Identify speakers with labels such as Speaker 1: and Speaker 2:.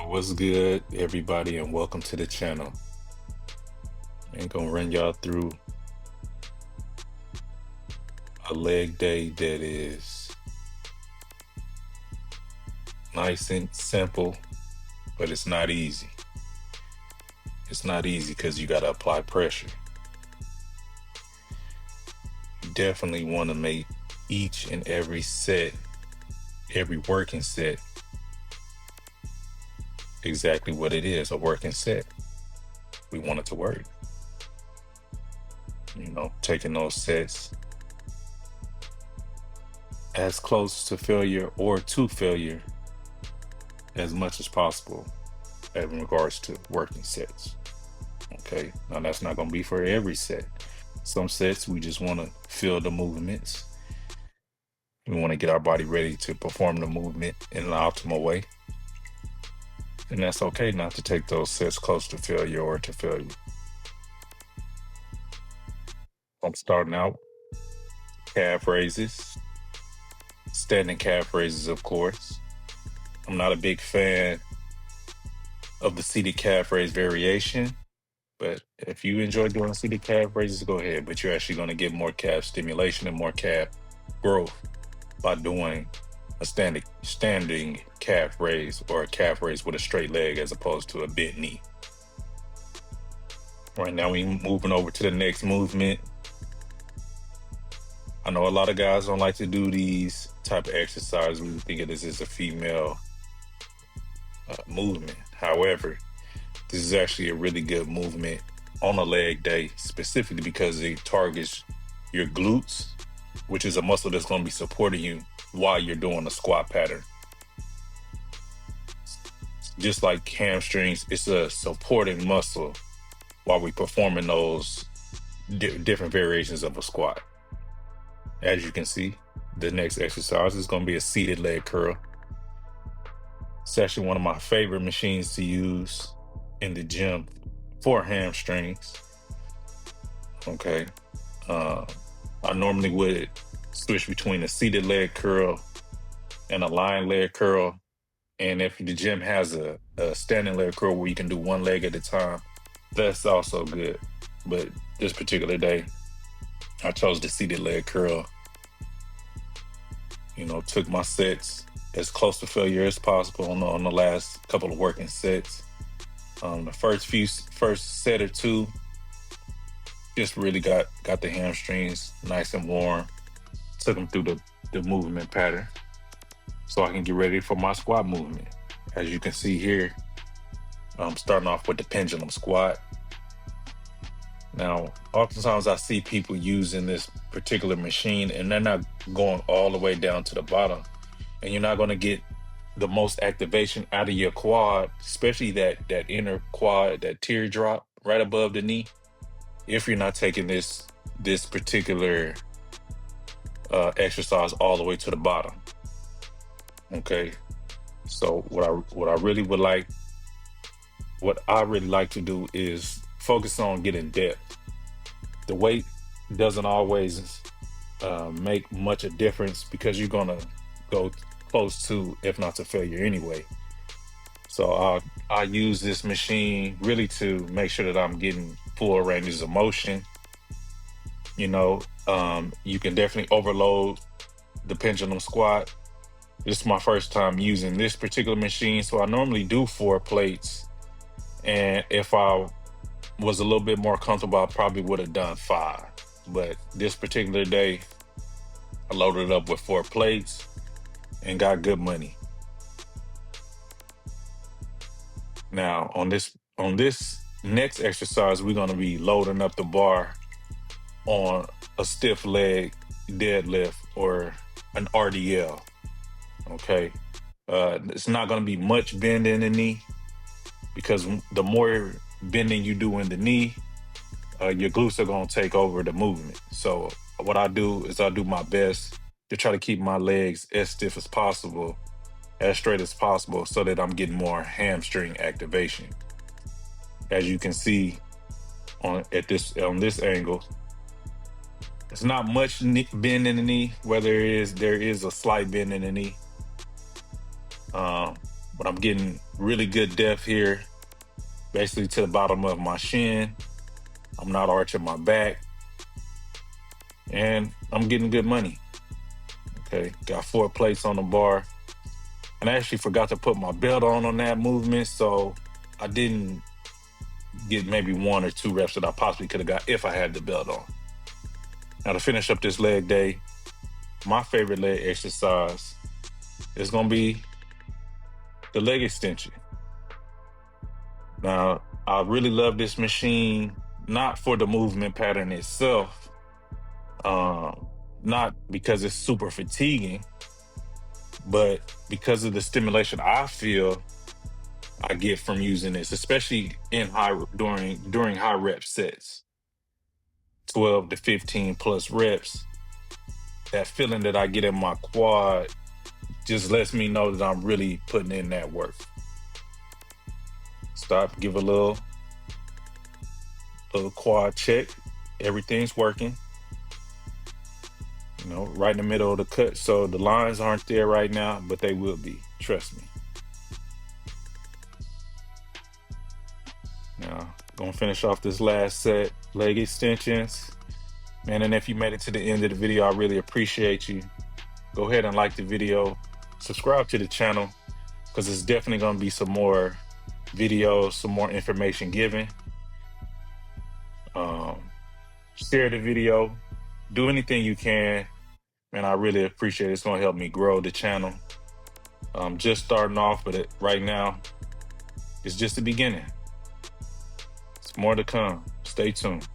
Speaker 1: What's good, everybody, and welcome to the channel. I'm gonna run y'all through a leg day that is nice and simple, but it's not easy. It's not easy because you gotta apply pressure. You definitely want to make each and every set, every working set, exactly what it is, a working set. We want it to work. Taking those sets as close to failure or to failure as much as possible in regards to working sets. Okay, now that's not going to be for every set. Some sets we just want to feel the movements. We want to get our body ready to perform the movement in an optimal way. And that's okay not to take those sets close to failure or to failure. I'm starting out calf raises, standing calf raises, of course. I'm not a big fan of the seated calf raise variation, but if you enjoy doing seated calf raises, go ahead. But you're actually going to get more calf stimulation and more calf growth by doing a standing calf raise or a calf raise with a straight leg as opposed to a bent knee. Right now we moving over to the next movement. I know a lot of guys don't like to do these type of exercises. We think of this as a female movement. However, this is actually a really good movement on a leg day, specifically because it targets your glutes, which is a muscle that's going to be supporting you while you're doing the squat pattern. Just like hamstrings, it's a supporting muscle while we're performing those different variations of a squat. As you can see, the next exercise is going to be a seated leg curl. It's actually one of my favorite machines to use in the gym for hamstrings. Okay. I normally would switch between a seated leg curl and a lying leg curl. And if the gym has a standing leg curl where you can do one leg at a time, that's also good. But this particular day, I chose the seated leg curl. Took my sets as close to failure as possible on the last couple of working sets. The first set or two, just really got the hamstrings nice and warm. Took them through the movement pattern so I can get ready for my squat movement. As you can see here, I'm starting off with the pendulum squat. Now, oftentimes I see people using this particular machine and they're not going all the way down to the bottom. And you're not going to get the most activation out of your quad, especially that inner quad, that teardrop right above the knee, if you're not taking this particular exercise all the way to the bottom. Okay. So what I really like to do is focus on getting depth. The weight doesn't always make much a difference because you're gonna go close to, if not to failure anyway. So I use this machine really to make sure that I'm getting full ranges of motion. You can definitely overload the pendulum squat. This is my first time using this particular machine, so I normally do 4 plates. And if I was a little bit more comfortable, I probably would have done 5. But this particular day, I loaded it up with 4 plates and got good money. Now, on this next exercise, we're going to be loading up the bar on a stiff leg deadlift or an RDL. Okay. It's not going to be much bend in the knee because the more bending you do in the knee, your glutes are going to take over the movement. So what I do is I do my best to try to keep my legs as stiff as possible, as straight as possible, so that I'm getting more hamstring activation. As you can see on this angle, it's not much bend in the knee, whether there is a slight bend in the knee. but I'm getting really good depth here, basically to the bottom of my shin. I'm not arching my back, and I'm getting good money. Okay, got 4 plates on the bar, and I actually forgot to put my belt on that movement, so I didn't get maybe 1 or 2 reps that I possibly could have got if I had the belt on. Now to finish up this leg day, my favorite leg exercise is gonna be the leg extension. Now, I really love this machine, not for the movement pattern itself, not because it's super fatiguing, but because of the stimulation I feel I get from using this, especially in during high rep sets, 12 to 15 plus reps. That feeling that I get in my quad just lets me know that I'm really putting in that work. Stop, give a little quad check. Everything's working. Right in the middle of the cut. So the lines aren't there right now, but they will be. Trust me. Now, gonna finish off this last set, leg extensions. Man, and if you made it to the end of the video, I really appreciate you. Go ahead and like the video. Subscribe to the channel, because there's definitely gonna be some more videos, some more information given. Share the video. Do anything you can. Man, I really appreciate it. It's gonna help me grow the channel. I'm just starting off, but right now, it's just the beginning. It's more to come. Stay tuned.